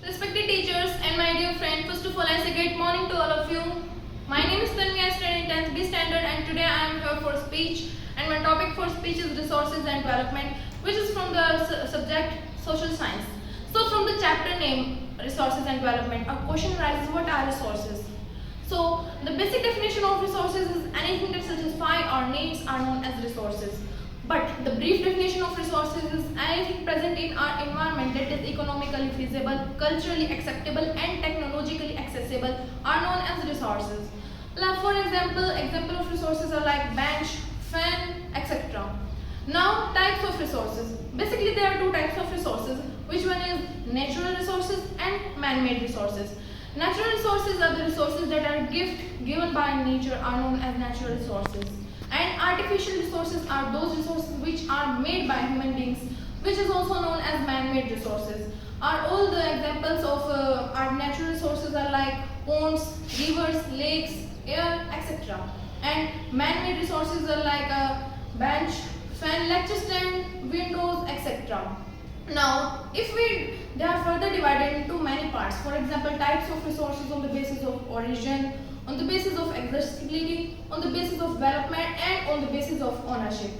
Respected teachers and my dear friend, first of all I say great morning to all of you. My name is Tanvi, I study in 10th B standard and today I am here for speech and my topic for speech is resources and development, which is from the subject social science. So from the chapter name resources and development, a question arises: what are resources? So the basic definition of resources is anything that satisfies our needs are known as resources. But the brief definition of resources is anything present in our environment that is economically feasible, culturally acceptable and technologically accessible are known as resources. Like for example of resources are like bench, fan, etc. Now types of resources. Basically there are two types of resources, which one is natural resources and man-made resources. Natural resources are the resources that are given by nature are known as natural resources. And artificial resources are those resources which are made by human beings, which is also known as man-made resources. All the examples of our natural resources are like ponds, rivers, lakes, air, etc. And man-made resources are like a bench, fan, lecture stand, windows, etc. Now, they are further divided into many parts. For example, types of resources on the basis of origin, on the basis of accessibility, on the basis of development, and on the basis of ownership.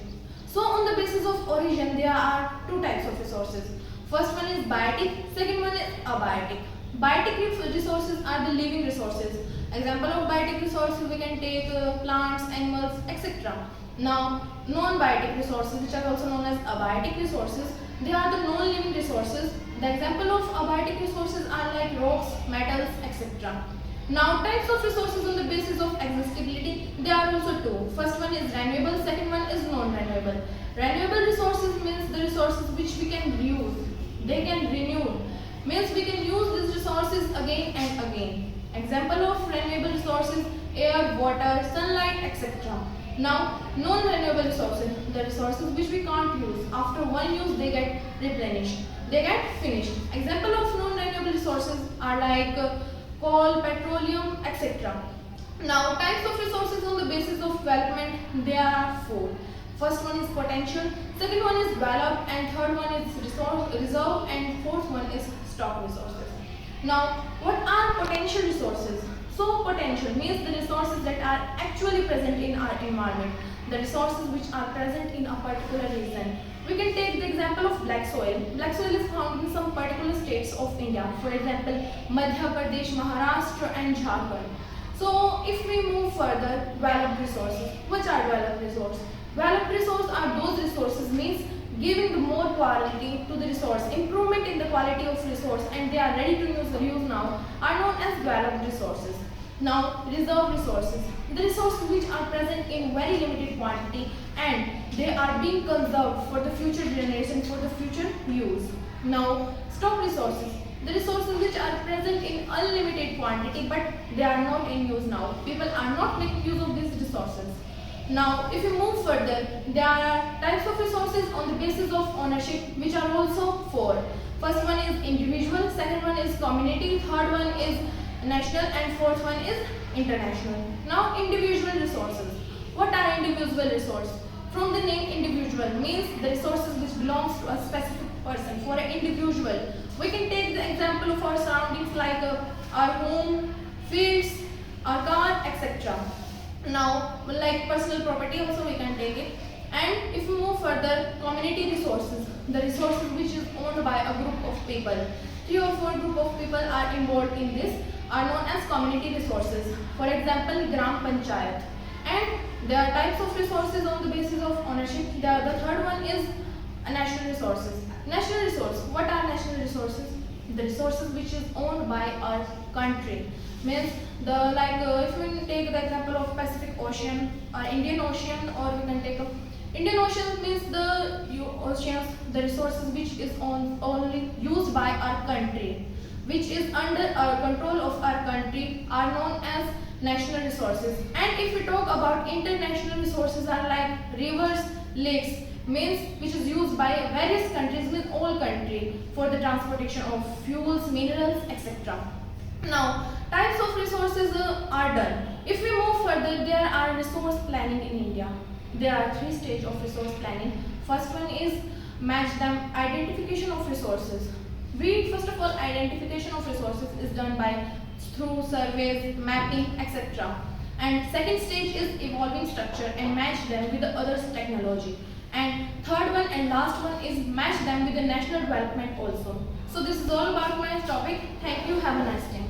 So, on the basis of origin, there are two types of resources. First one is biotic, second one is abiotic. Biotic resources are the living resources. Example of biotic resources we can take plants, animals, etc. Now, non-biotic resources, which are also known as abiotic resources, they are the non-living resources. The example of abiotic resources are like rocks, metals, etc. Now, types of resources on the basis of accessibility, there are also two. First one is renewable, second one is non-renewable. Renewable resources means the resources which we can reuse. They can renew. Means we can use these resources again and again. Example of renewable resources: air, water, sunlight, etc. Now, non-renewable resources, the resources which we can't use. After one use, they get replenished. They get finished. Example of non-renewable resources are like coal, petroleum, etc. Now, types of resources on the basis of development, there are four. First one is potential, second one is develop, and third one is reserve, and fourth one is stock resources. Now, what are potential resources? So, potential means the resources that are actually present in our environment, the resources which are present in a particular region. We can take the example of black soil. Black soil is found in some particular states of India. For example, Madhya Pradesh, Maharashtra and Jharkhand. So, if we move further, developed resources. Which are developed resources? Developed resources are those resources means giving the more quality to the resource, improvement in the quality of resource, and they are ready to use now are known as developed resources. Now, reserve resources, the resources which are present in very limited quantity and they are being conserved for the future generation, for the future use. Now, stock resources, the resources which are present in unlimited quantity but they are not in use now. People are not making use of these resources. Now, if you move further, there are types of resources on the basis of ownership, which are also four. First one is individual, second one is community, third one is national, and fourth one is international. Now, individual resources. What are individual resources? From the name individual means the resources which belongs to a specific person. For an individual, we can take the example of our surroundings like our home, fields, our car, etc. Now, like personal property also we can take it. And if we move further, community resources, the resources which is owned by a group of people. 3 or 4 group of people are involved in this are known as community resources. For example, Gram Panchayat. And there are types of resources on the basis of ownership. The third one is national resources. National resource. What are national resources? The resources which is owned by our country. Means if we take the example of Pacific Ocean or Indian Ocean, or we can take Indian Ocean means the oceans, the resources which is only used by our country, which is under our control of our country, are known as national resources. And if we talk about international resources are like rivers, lakes, means which is used by various countries, with all country for the transportation of fuels, minerals, etc. Now, types of resources are done. If we move further, there are resource planning in India. There are 3 stages of resource planning. First one is match them identification of resources. First of all, identification of resources is done by through surveys, mapping, etc. And second stage is evolving structure and match them with the others technology. And third one and last one is match them with the national development also. So this is all about my topic. Thank you. Have a nice day.